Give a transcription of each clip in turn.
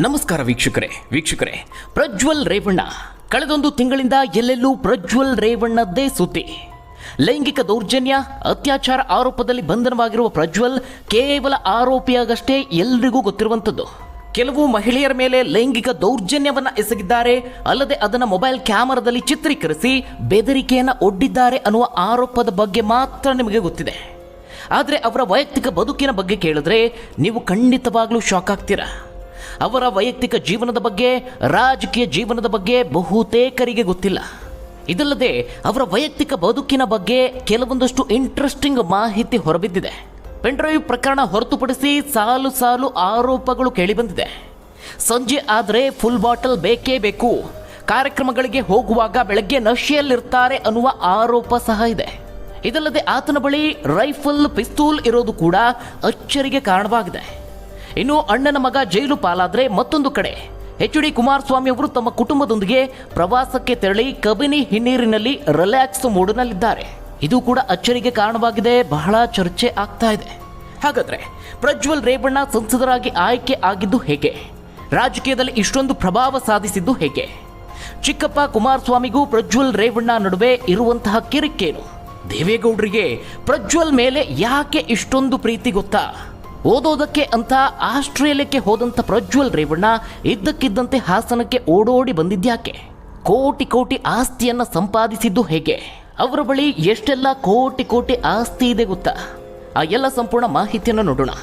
ನಮಸ್ಕಾರ ವೀಕ್ಷಕರೇ ಪ್ರಜ್ವಲ್ ರೇವಣ್ಣ ಕಳೆದೊಂದು ತಿಂಗಳಿಂದ ಎಲ್ಲೆಲ್ಲೂ ಪ್ರಜ್ವಲ್ ರೇವಣ್ಣದ್ದೇ ಸುದ್ದಿ. ಲೈಂಗಿಕ ದೌರ್ಜನ್ಯ ಅತ್ಯಾಚಾರ ಆರೋಪದಲ್ಲಿ ಬಂಧನವಾಗಿರುವ ಪ್ರಜ್ವಲ್ ಕೇವಲ ಆರೋಪಿಯಾಗಷ್ಟೇ ಎಲ್ರಿಗೂ ಗೊತ್ತಿರುವಂಥದ್ದು. ಕೆಲವು ಮಹಿಳೆಯರ ಮೇಲೆ ಲೈಂಗಿಕ ದೌರ್ಜನ್ಯವನ್ನ ಎಸಗಿದ್ದಾರೆ, ಅಲ್ಲದೆ ಅದನ್ನು ಮೊಬೈಲ್ ಕ್ಯಾಮೆರಾದಲ್ಲಿ ಚಿತ್ರೀಕರಿಸಿ ಬೆದರಿಕೆಯನ್ನು ಒಡ್ಡಿದ್ದಾರೆ ಅನ್ನುವ ಆರೋಪದ ಬಗ್ಗೆ ಮಾತ್ರ ನಿಮಗೆ ಗೊತ್ತಿದೆ. ಆದರೆ ಅವರ ವೈಯಕ್ತಿಕ ಬದುಕಿನ ಬಗ್ಗೆ ಕೇಳಿದ್ರೆ ನೀವು ಖಂಡಿತವಾಗ್ಲೂ ಶಾಕ್ ಆಗ್ತೀರಾ. ಅವರ ವೈಯಕ್ತಿಕ ಜೀವನದ ಬಗ್ಗೆ, ರಾಜಕೀಯ ಜೀವನದ ಬಗ್ಗೆ ಬಹುತೇಕರಿಗೆ ಗೊತ್ತಿಲ್ಲ. ಇದಲ್ಲದೆ ಅವರ ವೈಯಕ್ತಿಕ ಬದುಕಿನ ಬಗ್ಗೆ ಕೆಲವೊಂದಷ್ಟು ಇಂಟ್ರೆಸ್ಟಿಂಗ್ ಮಾಹಿತಿ ಹೊರಬಿದ್ದಿದೆ. ಪೆನ್ಡ್ರೈವ್ ಪ್ರಕರಣ ಹೊರತುಪಡಿಸಿ ಸಾಲು ಸಾಲು ಆರೋಪಗಳು ಕೇಳಿಬಂದಿದೆ. ಸಂಜೆ ಆದರೆ ಫುಲ್ ಬಾಟಲ್ ಬೇಕೇ ಬೇಕು, ಕಾರ್ಯಕ್ರಮಗಳಿಗೆ ಹೋಗುವಾಗ ಬೆಳಗ್ಗೆ ನಶೆಯಲ್ಲಿರ್ತಾರೆ ಅನ್ನುವ ಆರೋಪ ಸಹ ಇದೆ. ಇದಲ್ಲದೆ ಆತನ ಬಳಿ ರೈಫಲ್, ಪಿಸ್ತೂಲ್ ಇರೋದು ಕೂಡ ಅಚ್ಚರಿಗೆ ಕಾರಣವಾಗಿದೆ. ಇನ್ನು ಅಣ್ಣನ ಮಗ ಜೈಲು ಪಾಲಾದರೆ ಮತ್ತೊಂದು ಕಡೆ ಎಚ್.ಡಿ. ಕುಮಾರಸ್ವಾಮಿ ಅವರು ತಮ್ಮ ಕುಟುಂಬದೊಂದಿಗೆ ಪ್ರವಾಸಕ್ಕೆ ತೆರಳಿ ಕಬಿನಿ ಹಿನ್ನೀರಿನಲ್ಲಿ ರಿಲ್ಯಾಕ್ಸ್ ಮೂಡ್ನಲ್ಲಿದ್ದಾರೆ. ಇದು ಕೂಡ ಅಚ್ಚರಿಗೆ ಕಾರಣವಾಗಿದೆ, ಬಹಳ ಚರ್ಚೆ ಆಗ್ತಾ ಇದೆ. ಹಾಗಾದ್ರೆ ಪ್ರಜ್ವಲ್ ರೇವಣ್ಣ ಸಂಸದರಾಗಿ ಆಯ್ಕೆ ಆಗಿದ್ದು ಹೇಗೆ? ರಾಜಕೀಯದಲ್ಲಿ ಇಷ್ಟೊಂದು ಪ್ರಭಾವ ಸಾಧಿಸಿದ್ದು ಹೇಗೆ? ಚಿಕ್ಕಪ್ಪ ಕುಮಾರಸ್ವಾಮಿಗೂ ಪ್ರಜ್ವಲ್ ರೇವಣ್ಣ ನಡುವೆ ಇರುವಂತಹ ಕಿರಿಕೇನು? ದೇವೇಗೌಡರಿಗೆ ಪ್ರಜ್ವಲ್ ಮೇಲೆ ಯಾಕೆ ಇಷ್ಟೊಂದು ಪ್ರೀತಿ ಗೊತ್ತಾ? ಓದೋದಕ್ಕೆ ಅಂತ ಆಸ್ಟ್ರೇಲಿಯಾಕ್ಕೆ ಹೋದಂಥ ಪ್ರಜ್ವಲ್ ರೇವಣ್ಣ ಇದ್ದಕ್ಕಿದ್ದಂತೆ ಹಾಸನಕ್ಕೆ ಓಡೋಡಿ ಬಂದಿದ್ಯಾಕೆ? ಕೋಟಿ ಆಸ್ತಿಯನ್ನು ಸಂಪಾದಿಸಿದ್ದು ಹೇಗೆ? ಅವರ ಬಳಿ ಎಷ್ಟೆಲ್ಲ ಕೋಟಿ ಆಸ್ತಿ ಇದೆ ಗೊತ್ತಾ? ಆ ಎಲ್ಲ ಸಂಪೂರ್ಣ ಮಾಹಿತಿಯನ್ನು ನೋಡೋಣ.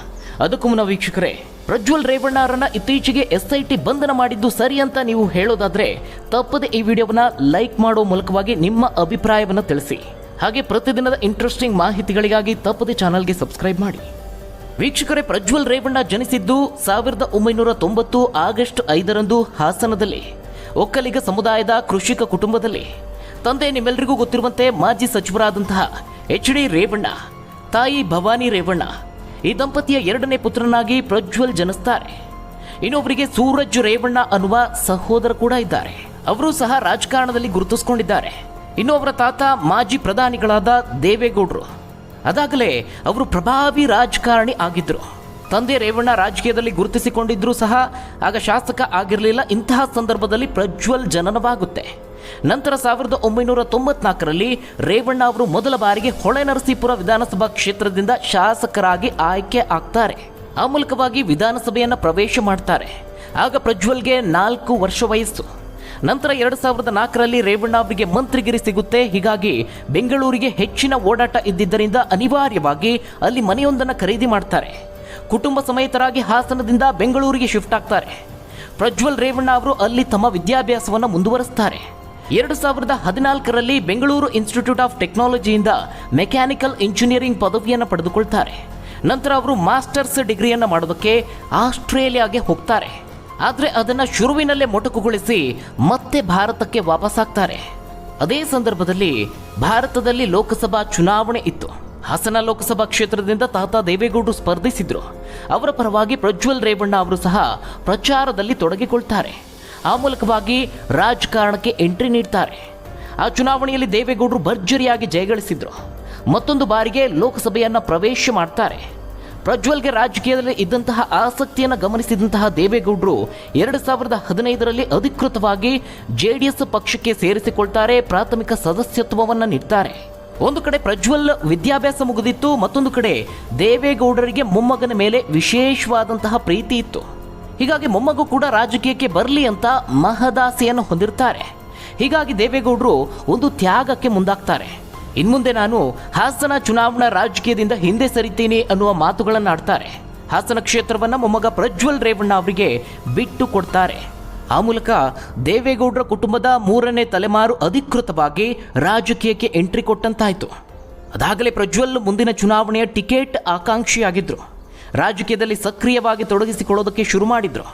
ಅದಕ್ಕೂ ಮುನ್ನ ವೀಕ್ಷಕರೇ, ಪ್ರಜ್ವಲ್ ರೇವಣ್ಣರನ್ನ ಇತ್ತೀಚೆಗೆ SIT ಬಂಧನ ಮಾಡಿದ್ದು ಸರಿ ಅಂತ ನೀವು ಹೇಳೋದಾದ್ರೆ ತಪ್ಪದೆ ಈ ವಿಡಿಯೋವನ್ನ ಲೈಕ್ ಮಾಡೋ ಮೂಲಕವಾಗಿ ನಿಮ್ಮ ಅಭಿಪ್ರಾಯವನ್ನು ತಿಳಿಸಿ. ಹಾಗೆ ಪ್ರತಿದಿನದ ಇಂಟ್ರೆಸ್ಟಿಂಗ್ ಮಾಹಿತಿಗಳಿಗಾಗಿ ತಪ್ಪದೆ ಚಾನಲ್ಗೆ ಸಬ್ಸ್ಕ್ರೈಬ್ ಮಾಡಿ. ವೀಕ್ಷಕರೇ, ಪ್ರಜ್ವಲ್ ರೇವಣ್ಣ ಜನಿಸಿದ್ದು 1990 ಆಗಸ್ಟ್ 5ರಂದು ಹಾಸನದಲ್ಲಿ ಒಕ್ಕಲಿಗ ಸಮುದಾಯದ ಕೃಷಿಕ ಕುಟುಂಬದಲ್ಲಿ. ತಂದೆ ನಿಮ್ಮೆಲ್ಲರಿಗೂ ಗೊತ್ತಿರುವಂತೆ ಮಾಜಿ ಸಚಿವರಾದಂತಹ ಎಚ್.ಡಿ. ರೇವಣ್ಣ, ತಾಯಿ ಭವಾನಿ ರೇವಣ್ಣ. ಈ ದಂಪತಿಯ ಎರಡನೇ ಪುತ್ರನಾಗಿ ಪ್ರಜ್ವಲ್ ಜನಿಸ್ತಾರೆ. ಇನ್ನೊಬ್ಬರಿಗೆ ಸೂರಜ್ ರೇವಣ್ಣ ಅನ್ನುವ ಸಹೋದರ ಕೂಡ ಇದ್ದಾರೆ. ಅವರು ಸಹ ರಾಜಕಾರಣದಲ್ಲಿ ಗುರುತಿಸಿಕೊಂಡಿದ್ದಾರೆ. ಇನ್ನು ಅವರ ತಾತ ಮಾಜಿ ಪ್ರಧಾನಿಗಳಾದ ದೇವೇಗೌಡರು. ಅದಾಗಲೇ ಅವರು ಪ್ರಭಾವಿ ರಾಜಕಾರಣಿ ಆಗಿದ್ರು. ತಂದೆ ರೇವಣ್ಣ ರಾಜಕೀಯದಲ್ಲಿ ಗುರುತಿಸಿಕೊಂಡಿದ್ರೂ ಸಹ ಆಗ ಶಾಸಕ ಆಗಿರಲಿಲ್ಲ. ಇಂತಹ ಸಂದರ್ಭದಲ್ಲಿ ಪ್ರಜ್ವಲ್ ಜನನವಾಗುತ್ತೆ. ನಂತರ 1994ರಲ್ಲಿ ರೇವಣ್ಣ ಅವರು ಮೊದಲ ಬಾರಿಗೆ ಹೊಳೆನರಸೀಪುರ ವಿಧಾನಸಭಾ ಕ್ಷೇತ್ರದಿಂದ ಶಾಸಕರಾಗಿ ಆಯ್ಕೆ ಆಗ್ತಾರೆ. ಆ ಮೂಲಕವಾಗಿ ವಿಧಾನಸಭೆಯನ್ನು ಪ್ರವೇಶ ಮಾಡ್ತಾರೆ. ಆಗ ಪ್ರಜ್ವಲ್ಗೆ 4 ವರ್ಷ ವಯಸ್ಸು. ನಂತರ 2004ರಲ್ಲಿ ರೇವಣ್ಣ ಅವರಿಗೆ ಮಂತ್ರಿಗಿರಿ ಸಿಗುತ್ತೆ. ಹೀಗಾಗಿ ಬೆಂಗಳೂರಿಗೆ ಹೆಚ್ಚಿನ ಓಡಾಟ ಇದ್ದಿದ್ದರಿಂದ ಅನಿವಾರ್ಯವಾಗಿ ಅಲ್ಲಿ ಮನೆಯೊಂದನ್ನು ಖರೀದಿ ಮಾಡ್ತಾರೆ. ಕುಟುಂಬ ಸಮೇತರಾಗಿ ಹಾಸನದಿಂದ ಬೆಂಗಳೂರಿಗೆ ಶಿಫ್ಟ್ ಆಗ್ತಾರೆ. ಪ್ರಜ್ವಲ್ ರೇವಣ್ಣ ಅವರು ಅಲ್ಲಿ ತಮ್ಮ ವಿದ್ಯಾಭ್ಯಾಸವನ್ನು ಮುಂದುವರಿಸ್ತಾರೆ. 2014ರಲ್ಲಿ ಬೆಂಗಳೂರು ಇನ್ಸ್ಟಿಟ್ಯೂಟ್ ಆಫ್ ಟೆಕ್ನಾಲಜಿಯಿಂದ ಮೆಕ್ಯಾನಿಕಲ್ ಇಂಜಿನಿಯರಿಂಗ್ ಪದವಿಯನ್ನು ಪಡೆದುಕೊಳ್ತಾರೆ. ನಂತರ ಅವರು ಮಾಸ್ಟರ್ಸ್ ಡಿಗ್ರಿಯನ್ನು ಮಾಡೋದಕ್ಕೆ ಆಸ್ಟ್ರೇಲಿಯಾಗೆ ಹೋಗ್ತಾರೆ. ಆದರೆ ಅದನ್ನು ಶುರುವಿನಲ್ಲೇ ಮೊಟಕುಗೊಳಿಸಿ ಮತ್ತೆ ಭಾರತಕ್ಕೆ ವಾಪಸ್ಸಾಗ್ತಾರೆ. ಅದೇ ಸಂದರ್ಭದಲ್ಲಿ ಭಾರತದಲ್ಲಿ ಲೋಕಸಭಾ ಚುನಾವಣೆ ಇತ್ತು. ಹಾಸನ ಲೋಕಸಭಾ ಕ್ಷೇತ್ರದಿಂದ ತಾತ ದೇವೇಗೌಡರು ಸ್ಪರ್ಧಿಸಿದ್ರು. ಅವರ ಪರವಾಗಿ ಪ್ರಜ್ವಲ್ ರೇವಣ್ಣ ಅವರು ಸಹ ಪ್ರಚಾರದಲ್ಲಿ ತೊಡಗಿಕೊಳ್ತಾರೆ. ಆ ಮೂಲಕವಾಗಿ ರಾಜಕಾರಣಕ್ಕೆ ಎಂಟ್ರಿ ನೀಡ್ತಾರೆ. ಆ ಚುನಾವಣೆಯಲ್ಲಿ ದೇವೇಗೌಡರು ಭರ್ಜರಿಯಾಗಿ ಜಯಗಳಿಸಿದ್ರು. ಮತ್ತೊಂದು ಬಾರಿಗೆ ಲೋಕಸಭೆಯನ್ನು ಪ್ರವೇಶ ಮಾಡ್ತಾರೆ. ಪ್ರಜ್ವಲ್ಗೆ ರಾಜಕೀಯದಲ್ಲಿ ಇದ್ದಂತಹ ಆಸಕ್ತಿಯನ್ನು ಗಮನಿಸಿದಂತಹ ದೇವೇಗೌಡರು 2015ರಲ್ಲಿ ಅಧಿಕೃತವಾಗಿ JDS ಪಕ್ಷಕ್ಕೆ ಸೇರಿಸಿಕೊಳ್ತಾರೆ. ಪ್ರಾಥಮಿಕ ಸದಸ್ಯತ್ವವನ್ನು ನೀಡ್ತಾರೆ. ಒಂದು ಕಡೆ ಪ್ರಜ್ವಲ್ ವಿದ್ಯಾಭ್ಯಾಸ ಮುಗಿದಿತ್ತು, ಮತ್ತೊಂದು ಕಡೆ ದೇವೇಗೌಡರಿಗೆ ಮೊಮ್ಮಗನ ಮೇಲೆ ವಿಶೇಷವಾದಂತಹ ಪ್ರೀತಿ ಇತ್ತು. ಹೀಗಾಗಿ ಮೊಮ್ಮಗು ಕೂಡ ರಾಜಕೀಯಕ್ಕೆ ಬರಲಿ ಅಂತ ಮಹದಾಸೆಯನ್ನು ಹೊಂದಿರ್ತಾರೆ. ಹೀಗಾಗಿ ದೇವೇಗೌಡರು ಒಂದು ತ್ಯಾಗಕ್ಕೆ ಮುಂದಾಗ್ತಾರೆ. ಇನ್ಮುಂದೆ ನಾನು ಹಾಸನ ಚುನಾವಣಾ ರಾಜಕೀಯದಿಂದ ಹಿಂದೆ ಸರಿತೀನಿ ಅನ್ನುವ ಮಾತುಗಳನ್ನು ಆಡ್ತಾರೆ. ಹಾಸನ ಕ್ಷೇತ್ರವನ್ನು ಮೊಮ್ಮಗ ಪ್ರಜ್ವಲ್ ರೇವಣ್ಣ ಅವರಿಗೆ ಬಿಟ್ಟು ಕೊಡ್ತಾರೆ. ಆ ಮೂಲಕ ದೇವೇಗೌಡರ ಕುಟುಂಬದ 3ನೇ ತಲೆಮಾರು ಅಧಿಕೃತವಾಗಿ ರಾಜಕೀಯಕ್ಕೆ ಎಂಟ್ರಿ ಕೊಟ್ಟಂತಾಯಿತು. ಅದಾಗಲೇ ಪ್ರಜ್ವಲ್ ಮುಂದಿನ ಚುನಾವಣೆಯ ಟಿಕೆಟ್ ಆಕಾಂಕ್ಷಿಯಾಗಿದ್ದರು. ರಾಜಕೀಯದಲ್ಲಿ ಸಕ್ರಿಯವಾಗಿ ತೊಡಗಿಸಿಕೊಳ್ಳೋದಕ್ಕೆ ಶುರು ಮಾಡಿದ್ರು.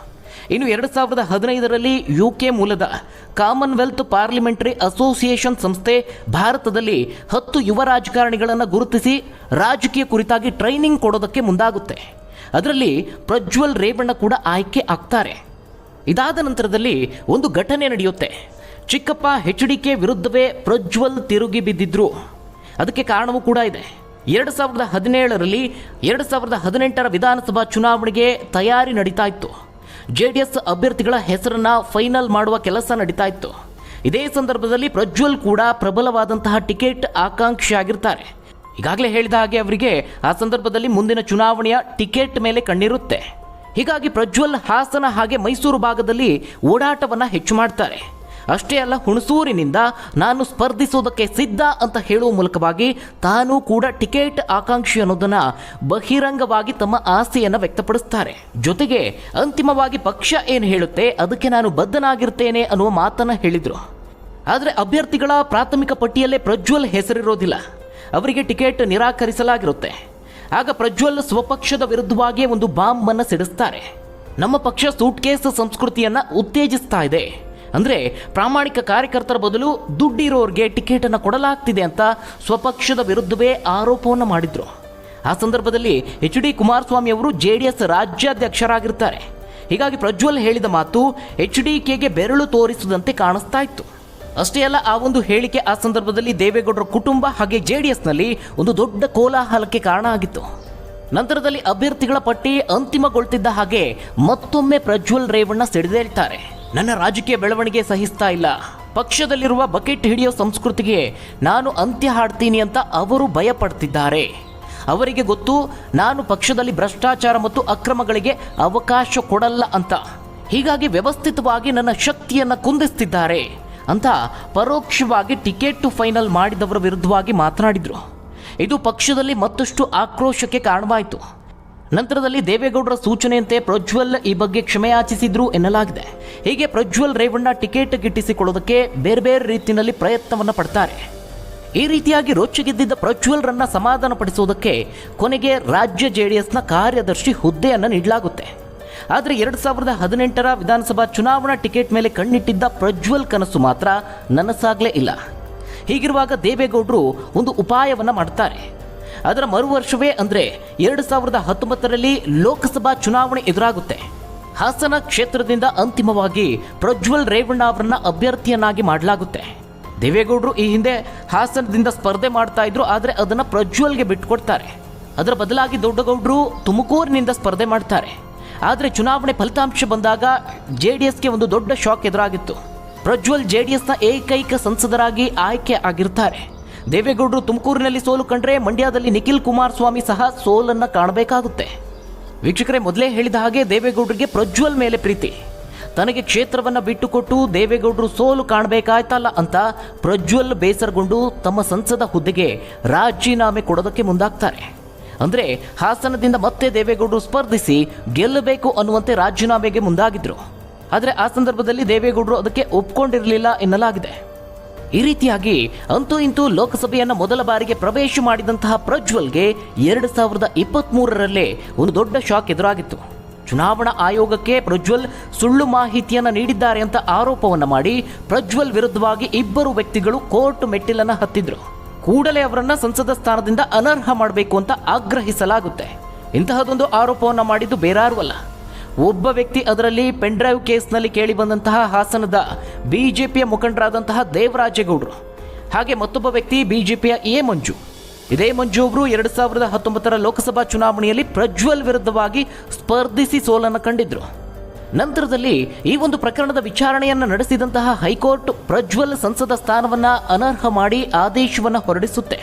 ಇನ್ನು 2015ರಲ್ಲಿ UK ಮೂಲದ ಕಾಮನ್ವೆಲ್ತ್ ಪಾರ್ಲಿಮೆಂಟರಿ ಅಸೋಸಿಯೇಷನ್ ಸಂಸ್ಥೆ ಭಾರತದಲ್ಲಿ 10 ಯುವ ರಾಜಕಾರಣಿಗಳನ್ನು ಗುರುತಿಸಿ ರಾಜಕೀಯ ಕುರಿತಾಗಿ ಟ್ರೈನಿಂಗ್ ಕೊಡೋದಕ್ಕೆ ಮುಂದಾಗುತ್ತೆ. ಅದರಲ್ಲಿ ಪ್ರಜ್ವಲ್ ರೇವಣ್ಣ ಕೂಡ ಆಯ್ಕೆ ಆಗ್ತಾರೆ. ಇದಾದ ನಂತರದಲ್ಲಿ ಒಂದು ಘಟನೆ ನಡೆಯುತ್ತೆ. ಚಿಕ್ಕಪ್ಪ HDK ವಿರುದ್ಧವೇ ಪ್ರಜ್ವಲ್ ತಿರುಗಿ ಬಿದ್ದಿದ್ರು. ಅದಕ್ಕೆ ಕಾರಣವೂ ಕೂಡ ಇದೆ. 2017ರಲ್ಲಿ 2018ರ ವಿಧಾನಸಭಾ ಚುನಾವಣೆಗೆ ತಯಾರಿ ನಡೀತಾ ಇತ್ತು. JDS ಅಭ್ಯರ್ಥಿಗಳ ಹೆಸರನ್ನ ಫೈನಲ್ ಮಾಡುವ ಕೆಲಸ ನಡೀತಾ ಇತ್ತು. ಇದೇ ಸಂದರ್ಭದಲ್ಲಿ ಪ್ರಜ್ವಲ್ ಕೂಡ ಪ್ರಬಲವಾದಂತಹ ಟಿಕೆಟ್ ಆಕಾಂಕ್ಷಿ ಆಗಿರ್ತಾರೆ. ಈಗಾಗಲೇ ಹೇಳಿದ ಹಾಗೆ ಅವರಿಗೆ ಆ ಸಂದರ್ಭದಲ್ಲಿ ಮುಂದಿನ ಚುನಾವಣೆಯ ಟಿಕೆಟ್ ಮೇಲೆ ಕಣ್ಣಿರುತ್ತೆ. ಹೀಗಾಗಿ ಪ್ರಜ್ವಲ್ ಹಾಸನ ಹಾಗೆ ಮೈಸೂರು ಭಾಗದಲ್ಲಿ ಓಡಾಟವನ್ನು ಹೆಚ್ಚು ಮಾಡ್ತಾರೆ. ಅಷ್ಟೇ ಅಲ್ಲ, ಹುಣಸೂರಿನಿಂದ ನಾನು ಸ್ಪರ್ಧಿಸೋದಕ್ಕೆ ಸಿದ್ಧ ಅಂತ ಹೇಳುವ ಮೂಲಕವಾಗಿ ತಾನೂ ಕೂಡ ಟಿಕೆಟ್ ಆಕಾಂಕ್ಷಿ ಅನ್ನೋದನ್ನು ಬಹಿರಂಗವಾಗಿ ತಮ್ಮ ಆಸೆಯನ್ನು ವ್ಯಕ್ತಪಡಿಸ್ತಾರೆ. ಜೊತೆಗೆ ಅಂತಿಮವಾಗಿ ಪಕ್ಷ ಏನು ಹೇಳುತ್ತೆ ಅದಕ್ಕೆ ನಾನು ಬದ್ಧನಾಗಿರ್ತೇನೆ ಅನ್ನುವ ಮಾತನ್ನು ಹೇಳಿದರು. ಆದರೆ ಅಭ್ಯರ್ಥಿಗಳ ಪ್ರಾಥಮಿಕ ಪಟ್ಟಿಯಲ್ಲೇ ಪ್ರಜ್ವಲ್ ಹೆಸರಿರೋದಿಲ್ಲ. ಅವರಿಗೆ ಟಿಕೆಟ್ ನಿರಾಕರಿಸಲಾಗಿರುತ್ತೆ. ಆಗ ಪ್ರಜ್ವಲ್ ಸ್ವಪಕ್ಷದ ವಿರುದ್ಧವಾಗಿಯೇ ಒಂದು ಬಾಂಬ್ ಅನ್ನು ಸಿಡಿಸ್ತಾರೆ. ನಮ್ಮ ಪಕ್ಷ ಸೂಟ್ಕೇಸ್ ಸಂಸ್ಕೃತಿಯನ್ನು ಉತ್ತೇಜಿಸ್ತಾ ಇದೆ, ಅಂದರೆ ಪ್ರಾಮಾಣಿಕ ಕಾರ್ಯಕರ್ತರ ಬದಲು ದುಡ್ಡಿರೋರಿಗೆ ಟಿಕೆಟ್ ಅನ್ನು ಕೊಡಲಾಗ್ತಿದೆ ಅಂತ ಸ್ವಪಕ್ಷದ ವಿರುದ್ಧವೇ ಆರೋಪವನ್ನು ಮಾಡಿದ್ರು. ಆ ಸಂದರ್ಭದಲ್ಲಿ HD ಕುಮಾರಸ್ವಾಮಿ ಅವರು JDS ರಾಜ್ಯಾಧ್ಯಕ್ಷರಾಗಿರ್ತಾರೆ. ಹೀಗಾಗಿ ಪ್ರಜ್ವಲ್ ಹೇಳಿದ ಮಾತು HDKಗೆ ಬೆರಳು ತೋರಿಸುವಂತೆ ಕಾಣಿಸ್ತಾ ಇತ್ತು. ಅಷ್ಟೇ ಅಲ್ಲ, ಆ ಒಂದು ಹೇಳಿಕೆ ಆ ಸಂದರ್ಭದಲ್ಲಿ ದೇವೇಗೌಡರ ಕುಟುಂಬ ಹಾಗೆ JDSನಲ್ಲಿ ಒಂದು ದೊಡ್ಡ ಕೋಲಾಹಲಕ್ಕೆ ಕಾರಣ ಆಗಿತ್ತು. ನಂತರದಲ್ಲಿ ಅಭ್ಯರ್ಥಿಗಳ ಪಟ್ಟಿ ಅಂತಿಮಗೊಳ್ತಿದ್ದ ಹಾಗೆ ಮತ್ತೊಮ್ಮೆ ಪ್ರಜ್ವಲ್ ರೇವಣ್ಣ ಸಿಡಿದೇಳ್ತಾರೆ. ನನ್ನ ರಾಜಕೀಯ ಬೆಳವಣಿಗೆ ಸಹಿಸ್ತಾ ಇಲ್ಲ, ಪಕ್ಷದಲ್ಲಿರುವ ಬಕೆಟ್ ಹಿಡಿಯೋ ಸಂಸ್ಕೃತಿಗೆ ನಾನು ಅಂತ್ಯ ಹಾಡ್ತೀನಿ ಅಂತ ಅವರು ಭಯಪಡ್ತಿದ್ದಾರೆ. ಅವರಿಗೆ ಗೊತ್ತು ನಾನು ಪಕ್ಷದಲ್ಲಿ ಭ್ರಷ್ಟಾಚಾರ ಮತ್ತು ಅಕ್ರಮಗಳಿಗೆ ಅವಕಾಶ ಕೊಡಲ್ಲ ಅಂತ. ಹೀಗಾಗಿ ವ್ಯವಸ್ಥಿತವಾಗಿ ನನ್ನ ಶಕ್ತಿಯನ್ನು ಕುಂದಿಸ್ತಿದ್ದಾರೆ ಅಂತ ಪರೋಕ್ಷವಾಗಿ ಟಿಕೆಟ್ ಫೈನಲ್ ಮಾಡಿದವರ ವಿರುದ್ಧವಾಗಿ ಮಾತನಾಡಿದರು. ಇದು ಪಕ್ಷದಲ್ಲಿ ಮತ್ತಷ್ಟು ಆಕ್ರೋಶಕ್ಕೆ ಕಾರಣವಾಯಿತು. ನಂತರದಲ್ಲಿ ದೇವೇಗೌಡರ ಸೂಚನೆಯಂತೆ ಪ್ರಜ್ವಲ್ ಈ ಬಗ್ಗೆ ಕ್ಷಮೆಯಾಚಿಸಿದ್ರು ಎನ್ನಲಾಗಿದೆ. ಹೀಗೆ ಪ್ರಜ್ವಲ್ ರೇವಣ್ಣ ಟಿಕೆಟ್ ಗಿಟ್ಟಿಸಿಕೊಳ್ಳೋದಕ್ಕೆ ಬೇರೆ ಬೇರೆ ರೀತಿಯಲ್ಲಿ ಪ್ರಯತ್ನವನ್ನು ಪಡ್ತಾರೆ. ಈ ರೀತಿಯಾಗಿ ರೊಚ್ಚಿಗೆದ್ದಿದ್ದ ಪ್ರಜ್ವಲ್ರನ್ನ ಸಮಾಧಾನಪಡಿಸುವುದಕ್ಕೆ ಕೊನೆಗೆ ರಾಜ್ಯ JDSನ ಕಾರ್ಯದರ್ಶಿ ಹುದ್ದೆಯನ್ನು ನೀಡಲಾಗುತ್ತೆ. ಆದರೆ 2018ರ ವಿಧಾನಸಭಾ ಚುನಾವಣಾ ಟಿಕೆಟ್ ಮೇಲೆ ಕಣ್ಣಿಟ್ಟಿದ್ದ ಪ್ರಜ್ವಲ್ ಕನಸು ಮಾತ್ರ ನನಸಾಗಲೇ ಇಲ್ಲ. ಹೀಗಿರುವಾಗ ದೇವೇಗೌಡರು ಒಂದು ಉಪಾಯವನ್ನು ಮಾಡ್ತಾರೆ. ಅದರ ಮರುವರ್ಷವೇ ಅಂದರೆ 2019ರಲ್ಲಿ ಲೋಕಸಭಾ ಚುನಾವಣೆ ಎದುರಾಗುತ್ತೆ. ಹಾಸನ ಕ್ಷೇತ್ರದಿಂದ ಅಂತಿಮವಾಗಿ ಪ್ರಜ್ವಲ್ ರೇವಣ್ಣ ಅವರನ್ನ ಅಭ್ಯರ್ಥಿಯನ್ನಾಗಿ ಮಾಡಲಾಗುತ್ತೆ. ದೇವೇಗೌಡರು ಈ ಹಿಂದೆ ಹಾಸನದಿಂದ ಸ್ಪರ್ಧೆ ಮಾಡ್ತಾ ಇದ್ರು, ಆದರೆ ಅದನ್ನು ಪ್ರಜ್ವಲ್ಗೆ ಬಿಟ್ಟುಕೊಡ್ತಾರೆ. ಅದರ ಬದಲಾಗಿ ದೊಡ್ಡಗೌಡರು ತುಮಕೂರಿನಿಂದ ಸ್ಪರ್ಧೆ ಮಾಡ್ತಾರೆ. ಆದರೆ ಚುನಾವಣೆ ಫಲಿತಾಂಶ ಬಂದಾಗ JDSಗೆ ಒಂದು ದೊಡ್ಡ ಶಾಕ್ ಎದುರಾಗಿತ್ತು. ಪ್ರಜ್ವಲ್ JDSನ ಏಕೈಕ ಸಂಸದರಾಗಿ ಆಯ್ಕೆ ಆಗಿರ್ತಾರೆ. ದೇವೇಗೌಡರು ತುಮಕೂರಿನಲ್ಲಿ ಸೋಲು ಕಂಡ್ರೆ ಮಂಡ್ಯದಲ್ಲಿ ನಿಖಿಲ್ ಕುಮಾರಸ್ವಾಮಿ ಸಹ ಸೋಲನ್ನು ಕಾಣಬೇಕಾಗುತ್ತೆ. ವೀಕ್ಷಕರೇ, ಮೊದಲೇ ಹೇಳಿದ ಹಾಗೆ ದೇವೇಗೌಡರಿಗೆ ಪ್ರಜ್ವಲ್ ಮೇಲೆ ಪ್ರೀತಿ. ತನಗೆ ಕ್ಷೇತ್ರವನ್ನು ಬಿಟ್ಟುಕೊಟ್ಟು ದೇವೇಗೌಡರು ಸೋಲು ಕಾಣಬೇಕಾಯ್ತಲ್ಲ ಅಂತ ಪ್ರಜ್ವಲ್ ಬೇಸರಗೊಂಡು ತಮ್ಮ ಸಂಸದ ಹುದ್ದೆಗೆ ರಾಜೀನಾಮೆ ಕೊಡೋದಕ್ಕೆ ಮುಂದಾಗ್ತಾರೆ. ಅಂದರೆ ಹಾಸನದಿಂದ ಮತ್ತೆ ದೇವೇಗೌಡರು ಸ್ಪರ್ಧಿಸಿ ಗೆಲ್ಲಬೇಕು ಅನ್ನುವಂತೆ ರಾಜೀನಾಮೆಗೆ ಮುಂದಾಗಿದ್ರು. ಆದರೆ ಆ ಸಂದರ್ಭದಲ್ಲಿ ದೇವೇಗೌಡರು ಅದಕ್ಕೆ ಒಪ್ಕೊಂಡಿರಲಿಲ್ಲ ಎನ್ನಲಾಗಿದೆ. ಈ ರೀತಿಯಾಗಿ ಅಂತೂ ಇಂತೂ ಲೋಕಸಭೆಯನ್ನು ಮೊದಲ ಬಾರಿಗೆ ಪ್ರವೇಶ ಮಾಡಿದಂತಹ ಪ್ರಜ್ವಲ್ಗೆ 2023ರಲ್ಲೇ ಒಂದು ದೊಡ್ಡ ಶಾಕ್ ಎದುರಾಗಿತ್ತು. ಚುನಾವಣಾ ಆಯೋಗಕ್ಕೆ ಪ್ರಜ್ವಲ್ ಸುಳ್ಳು ಮಾಹಿತಿಯನ್ನು ನೀಡಿದ್ದಾರೆ ಅಂತ ಆರೋಪವನ್ನು ಮಾಡಿ ಪ್ರಜ್ವಲ್ ವಿರುದ್ಧವಾಗಿ ಇಬ್ಬರು ವ್ಯಕ್ತಿಗಳು ಕೋರ್ಟ್ ಮೆಟ್ಟಿಲನ್ನು ಹತ್ತಿದ್ರು. ಕೂಡಲೇ ಅವರನ್ನ ಸಂಸದ ಸ್ಥಾನದಿಂದ ಅನರ್ಹ ಮಾಡಬೇಕು ಅಂತ ಆಗ್ರಹಿಸಲಾಗುತ್ತೆ. ಇಂತಹದೊಂದು ಆರೋಪವನ್ನು ಮಾಡಿದ್ದು ಬೇರಾರೂ ಅಲ್ಲ, ಒಬ್ಬ ವ್ಯಕ್ತಿ. ಅದರಲ್ಲಿ ಪೆನ್ಡ್ರೈವ್ ಕೇಸ್ನಲ್ಲಿ ಕೇಳಿಬಂದಂತಹ ಹಾಸನದ BJPಯ ಮುಖಂಡರಾದಂತಹ ದೇವರಾಜೇಗೌಡರು, ಹಾಗೆ ಮತ್ತೊಬ್ಬ ವ್ಯಕ್ತಿ BJPಯ ಮಂಜು. ಇದೇ ಮಂಜು ಅವರು 2019ರ ಲೋಕಸಭಾ ಚುನಾವಣೆಯಲ್ಲಿ ಪ್ರಜ್ವಲ್ ವಿರುದ್ಧವಾಗಿ ಸ್ಪರ್ಧಿಸಿ ಸೋಲನ್ನು ಕಂಡಿದ್ರು. ನಂತರದಲ್ಲಿ ಈ ಒಂದು ಪ್ರಕರಣದ ವಿಚಾರಣೆಯನ್ನು ನಡೆಸಿದಂತಹ ಹೈಕೋರ್ಟ್ ಪ್ರಜ್ವಲ್ ಸಂಸದ ಸ್ಥಾನವನ್ನು ಅನರ್ಹ ಮಾಡಿ ಆದೇಶವನ್ನು ಹೊರಡಿಸುತ್ತೆ.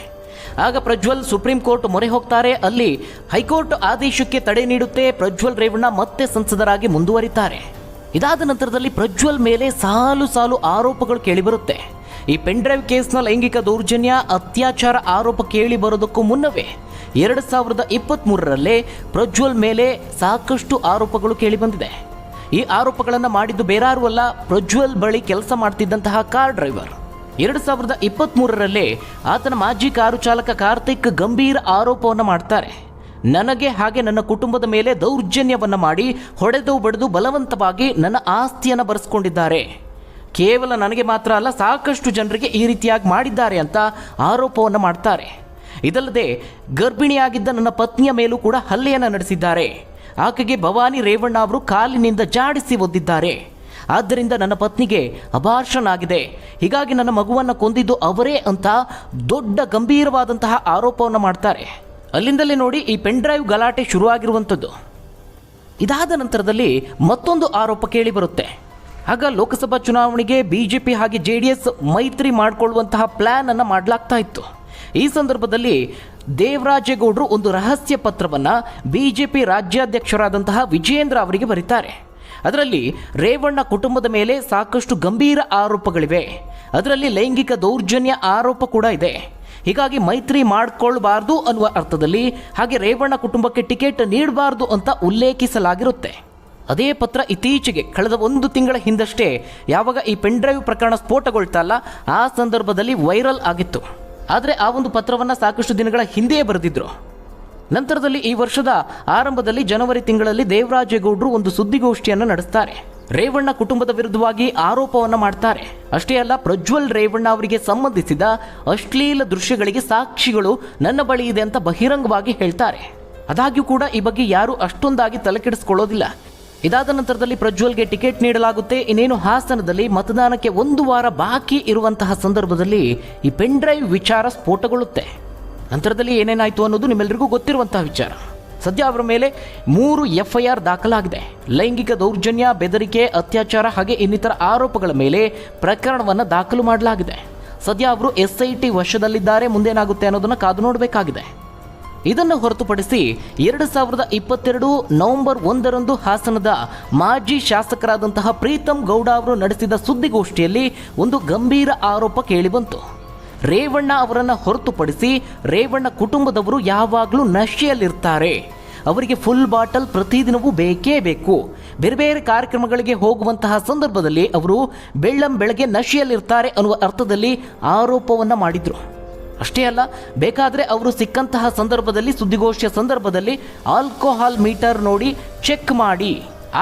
ಆಗ ಪ್ರಜ್ವಲ್ ಸುಪ್ರೀಂ ಕೋರ್ಟ್ ಮೊರೆ ಹೋಗ್ತಾರೆ. ಅಲ್ಲಿ ಹೈಕೋರ್ಟ್ ಆದೇಶಕ್ಕೆ ತಡೆ ನೀಡುತ್ತೆ. ಪ್ರಜ್ವಲ್ ರೇವಣ್ಣ ಮತ್ತೆ ಸಂಸದರಾಗಿ ಮುಂದುವರಿತಾರೆ. ಇದಾದ ನಂತರದಲ್ಲಿ ಪ್ರಜ್ವಲ್ ಮೇಲೆ ಸಾಲು ಸಾಲು ಆರೋಪಗಳು ಕೇಳಿಬರುತ್ತೆ. ಈ ಪೆನ್ಡ್ರೈವ್ ಕೇಸ್ನ ಲೈಂಗಿಕ ದೌರ್ಜನ್ಯ, ಅತ್ಯಾಚಾರ ಆರೋಪ ಕೇಳಿ ಬರೋದಕ್ಕೂ ಮುನ್ನವೇ 2023ರಲ್ಲೇ ಪ್ರಜ್ವಲ್ ಮೇಲೆ ಸಾಕಷ್ಟು ಆರೋಪಗಳು ಕೇಳಿಬಂದಿದೆ. ಈ ಆರೋಪಗಳನ್ನು ಮಾಡಿದ್ದು ಬೇರಾರೂ ಅಲ್ಲ, ಪ್ರಜ್ವಲ್ ಬಳಿ ಕೆಲಸ ಮಾಡ್ತಿದ್ದಂತಹ ಕಾರ್ ಡ್ರೈವರ್. 2023ರಲ್ಲೇ ಆತನ ಮಾಜಿ ಕಾರು ಚಾಲಕ ಕಾರ್ತಿಕ್ ಗಂಭೀರ ಆರೋಪವನ್ನು ಮಾಡ್ತಾರೆ. ನನಗೆ ಹಾಗೆ ನನ್ನ ಕುಟುಂಬದ ಮೇಲೆ ದೌರ್ಜನ್ಯವನ್ನು ಮಾಡಿ ಹೊಡೆದು ಬಡಿದು ಬಲವಂತವಾಗಿ ನನ್ನ ಆಸ್ತಿಯನ್ನು ಬರೆಸ್ಕೊಂಡಿದ್ದಾರೆ. ಕೇವಲ ನನಗೆ ಮಾತ್ರ ಅಲ್ಲ, ಸಾಕಷ್ಟು ಜನರಿಗೆ ಈ ರೀತಿಯಾಗಿ ಮಾಡಿದ್ದಾರೆ ಅಂತ ಆರೋಪವನ್ನು ಮಾಡ್ತಾರೆ. ಇದಲ್ಲದೆ ಗರ್ಭಿಣಿಯಾಗಿದ್ದ ನನ್ನ ಪತ್ನಿಯ ಮೇಲೂ ಕೂಡ ಹಲ್ಲೆಯನ್ನು ನಡೆಸಿದ್ದಾರೆ. ಆಕೆಗೆ ಭವಾನಿ ರೇವಣ್ಣ ಅವರು ಕಾಲಿನಿಂದ ಜಾಡಿಸಿ ಒದ್ದಿದ್ದಾರೆ. ಆದ್ದರಿಂದ ನನ್ನ ಪತ್ನಿಗೆ ಅಬಾರ್ಷನ್ ಆಗಿದೆ, ಹೀಗಾಗಿ ನನ್ನ ಮಗುವನ್ನು ಕೊಂದಿದ್ದು ಅವರೇ ಅಂತ ದೊಡ್ಡ ಗಂಭೀರವಾದಂತಹ ಆರೋಪವನ್ನು ಮಾಡ್ತಾರೆ. ಅಲ್ಲಿಂದಲೇ ನೋಡಿ ಈ ಪೆನ್ ಡ್ರೈವ್ ಗಲಾಟೆ ಶುರುವಾಗಿರುವಂಥದ್ದು. ಇದಾದ ನಂತರದಲ್ಲಿ ಮತ್ತೊಂದು ಆರೋಪ ಕೇಳಿ ಬರುತ್ತೆ. ಆಗ ಲೋಕಸಭಾ ಚುನಾವಣೆಗೆ ಬಿಜೆಪಿ ಹಾಗೆ JDS ಮೈತ್ರಿ ಮಾಡಿಕೊಳ್ಳುವಂತಹ ಪ್ಲಾನ್ ಅನ್ನು ಮಾಡಲಾಗ್ತಾ ಇತ್ತು. ಈ ಸಂದರ್ಭದಲ್ಲಿ ದೇವರಾಜೇಗೌಡರು ಒಂದು ರಹಸ್ಯ ಪತ್ರವನ್ನು ಬಿಜೆಪಿ ರಾಜ್ಯಾಧ್ಯಕ್ಷರಾದಂತಹ ವಿಜಯೇಂದ್ರ ಅವರಿಗೆ ಬರೀತಾರೆ. ಅದರಲ್ಲಿ ರೇವಣ್ಣ ಕುಟುಂಬದ ಮೇಲೆ ಸಾಕಷ್ಟು ಗಂಭೀರ ಆರೋಪಗಳಿವೆ, ಅದರಲ್ಲಿ ಲೈಂಗಿಕ ದೌರ್ಜನ್ಯ ಆರೋಪ ಕೂಡ ಇದೆ, ಹೀಗಾಗಿ ಮೈತ್ರಿ ಮಾಡಿಕೊಳ್ಳಬಾರ್ದು ಅನ್ನುವ ಅರ್ಥದಲ್ಲಿ ಹಾಗೆ ರೇವಣ್ಣ ಕುಟುಂಬಕ್ಕೆ ಟಿಕೆಟ್ ನೀಡಬಾರ್ದು ಅಂತ ಉಲ್ಲೇಖಿಸಲಾಗಿರುತ್ತೆ. ಅದೇ ಪತ್ರ ಇತ್ತೀಚೆಗೆ ಕಳೆದ 1 ತಿಂಗಳ ಹಿಂದಷ್ಟೇ ಯಾವಾಗ ಈ ಪೆನ್ ಡ್ರೈವ್ ಪ್ರಕರಣ ಸ್ಫೋಟಗೊಳ್ತಲ್ಲ ಆ ಸಂದರ್ಭದಲ್ಲಿ ವೈರಲ್ ಆಗಿತ್ತು. ಆದರೆ ಆ ಒಂದು ಪತ್ರವನ್ನು ಸಾಕಷ್ಟು ದಿನಗಳ ಹಿಂದೆಯೇ ಬರೆದಿದ್ರು. ನಂತರದಲ್ಲಿ ಈ ವರ್ಷದ ಆರಂಭದಲ್ಲಿ ಜನವರಿ ತಿಂಗಳಲ್ಲಿ ದೇವರಾಜೇಗೌಡರು ಒಂದು ಸುದ್ದಿಗೋಷ್ಠಿಯನ್ನು ನಡೆಸ್ತಾರೆ. ರೇವಣ್ಣ ಕುಟುಂಬದ ವಿರುದ್ಧವಾಗಿ ಆರೋಪವನ್ನು ಮಾಡ್ತಾರೆ. ಅಷ್ಟೇ ಅಲ್ಲ, ಪ್ರಜ್ವಲ್ ರೇವಣ್ಣ ಅವರಿಗೆ ಸಂಬಂಧಿಸಿದ ಅಶ್ಲೀಲ ದೃಶ್ಯಗಳಿಗೆ ಸಾಕ್ಷಿಗಳು ನನ್ನ ಬಳಿ ಇದೆ ಅಂತ ಬಹಿರಂಗವಾಗಿ ಹೇಳ್ತಾರೆ. ಆದಾಗ್ಯೂ ಕೂಡ ಈ ಬಗ್ಗೆ ಯಾರೂ ಅಷ್ಟೊಂದಾಗಿ ತಲೆಕೆಡಿಸಿಕೊಳ್ಳೋದಿಲ್ಲ. ಇದಾದ ನಂತರದಲ್ಲಿ ಪ್ರಜ್ವಲ್ಗೆ ಟಿಕೆಟ್ ನೀಡಲಾಗುತ್ತೆ. ಇನ್ನೇನು ಹಾಸನದಲ್ಲಿ ಮತದಾನಕ್ಕೆ 1 ವಾರ ಬಾಕಿ ಇರುವಂತಹ ಸಂದರ್ಭದಲ್ಲಿ ಈ ಪೆನ್ ಡ್ರೈವ್ ವಿಚಾರ ಸ್ಫೋಟಗೊಳ್ಳುತ್ತೆ. ನಂತರದಲ್ಲಿ ಏನೇನಾಯಿತು ಅನ್ನೋದು ನಿಮ್ಮೆಲ್ಲರಿಗೂ ಗೊತ್ತಿರುವಂತಹ ವಿಚಾರ. ಸದ್ಯ ಅವರ ಮೇಲೆ 3 FIR ದಾಖಲಾಗಿದೆ. ಲೈಂಗಿಕ ದೌರ್ಜನ್ಯ, ಬೆದರಿಕೆ, ಅತ್ಯಾಚಾರ ಹಾಗೆ ಇನ್ನಿತರ ಆರೋಪಗಳ ಮೇಲೆ ಪ್ರಕರಣವನ್ನು ದಾಖಲು ಮಾಡಲಾಗಿದೆ. ಸದ್ಯ ಅವರು SIT ವಶದಲ್ಲಿದ್ದಾರೆ. ಮುಂದೇನಾಗುತ್ತೆ ಅನ್ನೋದನ್ನು ಕಾದು ನೋಡಬೇಕಾಗಿದೆ. ಇದನ್ನು ಹೊರತುಪಡಿಸಿ 2022 ನವೆಂಬರ್ 1ರಂದು ಹಾಸನದ ಮಾಜಿ ಶಾಸಕರಾದಂತಹ ಪ್ರೀತಮ್ ಗೌಡ ಅವರು ನಡೆಸಿದ ಸುದ್ದಿಗೋಷ್ಠಿಯಲ್ಲಿ ಒಂದು ಗಂಭೀರ ಆರೋಪ ಕೇಳಿಬಂತು. ರೇವಣ್ಣ ಅವರನ್ನು ಹೊರತುಪಡಿಸಿ ರೇವಣ್ಣ ಕುಟುಂಬದವರು ಯಾವಾಗಲೂ ನಶೆಯಲ್ಲಿರ್ತಾರೆ, ಅವರಿಗೆ ಫುಲ್ ಬಾಟಲ್ ಪ್ರತಿದಿನವೂ ಬೇಕೇ ಬೇಕು. ಬೇರೆ ಬೇರೆ ಕಾರ್ಯಕ್ರಮಗಳಿಗೆ ಹೋಗುವಂತಹ ಸಂದರ್ಭದಲ್ಲಿ ಅವರು ಬೆಳ್ಳಂಬೆಳಗ್ಗೆ ನಶೆಯಲ್ಲಿರ್ತಾರೆ ಅನ್ನುವ ಅರ್ಥದಲ್ಲಿ ಆರೋಪವನ್ನು ಮಾಡಿದರು. ಅಷ್ಟೇ ಅಲ್ಲ, ಬೇಕಾದರೆ ಅವರು ಸಿಕ್ಕಂತಹ ಸಂದರ್ಭದಲ್ಲಿ ಸುದ್ದಿಗೋಷ್ಠಿಯ ಸಂದರ್ಭದಲ್ಲಿ ಆಲ್ಕೋಹಾಲ್ ಮೀಟರ್ ನೋಡಿ ಚೆಕ್ ಮಾಡಿ,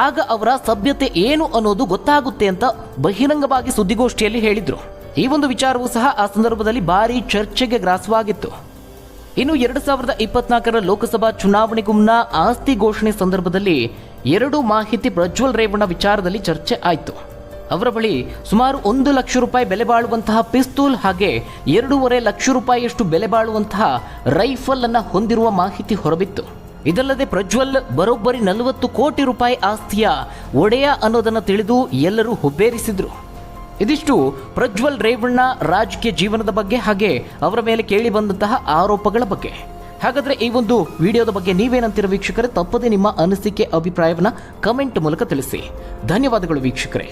ಆಗ ಅವರ ಸಭ್ಯತೆ ಏನು ಅನ್ನೋದು ಗೊತ್ತಾಗುತ್ತೆ ಅಂತ ಬಹಿರಂಗವಾಗಿ ಸುದ್ದಿಗೋಷ್ಠಿಯಲ್ಲಿ ಹೇಳಿದರು. ಈ ಒಂದು ವಿಚಾರವೂ ಸಹ ಆ ಸಂದರ್ಭದಲ್ಲಿ ಭಾರಿ ಚರ್ಚೆಗೆ ಗ್ರಾಸವಾಗಿತ್ತು. ಇನ್ನು 2024 ಲೋಕಸಭಾ ಚುನಾವಣೆಗೂ ಮುನ್ನ ಆಸ್ತಿ ಘೋಷಣೆ ಸಂದರ್ಭದಲ್ಲಿ 2 ಮಾಹಿತಿ ಪ್ರಜ್ವಲ್ ರೇವಣ್ಣ ವಿಚಾರದಲ್ಲಿ ಚರ್ಚೆ ಆಯಿತು. ಅವರ ಬಳಿ ಸುಮಾರು 1 ಲಕ್ಷ ರೂಪಾಯಿ ಬೆಲೆ ಬಾಳುವಂತಹ ಪಿಸ್ತೂಲ್ ಹಾಗೆ 2.5 ಲಕ್ಷ ರೂಪಾಯಿಯಷ್ಟು ಬೆಲೆ ಬಾಳುವಂತಹ ರೈಫಲ್ ಅನ್ನು ಹೊಂದಿರುವ ಮಾಹಿತಿ ಹೊರಬಿತ್ತು. ಇದಲ್ಲದೆ ಪ್ರಜ್ವಲ್ ಬರೋಬ್ಬರಿ 40 ಕೋಟಿ ರೂಪಾಯಿ ಆಸ್ತಿಯ ಒಡೆಯ ಅನ್ನೋದನ್ನು ತಿಳಿದು ಎಲ್ಲರೂ ಹುಬ್ಬೇರಿಸಿದ್ರು. ಇದಿಷ್ಟು ಪ್ರಜ್ವಲ್ ರೇವಣ್ಣ ರಾಜಕೀಯ ಜೀವನದ ಬಗ್ಗೆ ಹಾಗೆ ಅವರ ಮೇಲೆ ಕೇಳಿ ಬಂದಂತಹ ಆರೋಪಗಳ ಬಗ್ಗೆ. ಹಾಗಾದರೆ ಈ ಒಂದು ವಿಡಿಯೋದ ಬಗ್ಗೆ ನೀವೇನಂತೀರ ವೀಕ್ಷಕರೇ? ತಪ್ಪದೇ ನಿಮ್ಮ ಅನಿಸಿಕೆ ಅಭಿಪ್ರಾಯವನ್ನು ಕಮೆಂಟ್ ಮೂಲಕ ತಿಳಿಸಿ. ಧನ್ಯವಾದಗಳು ವೀಕ್ಷಕರೇ.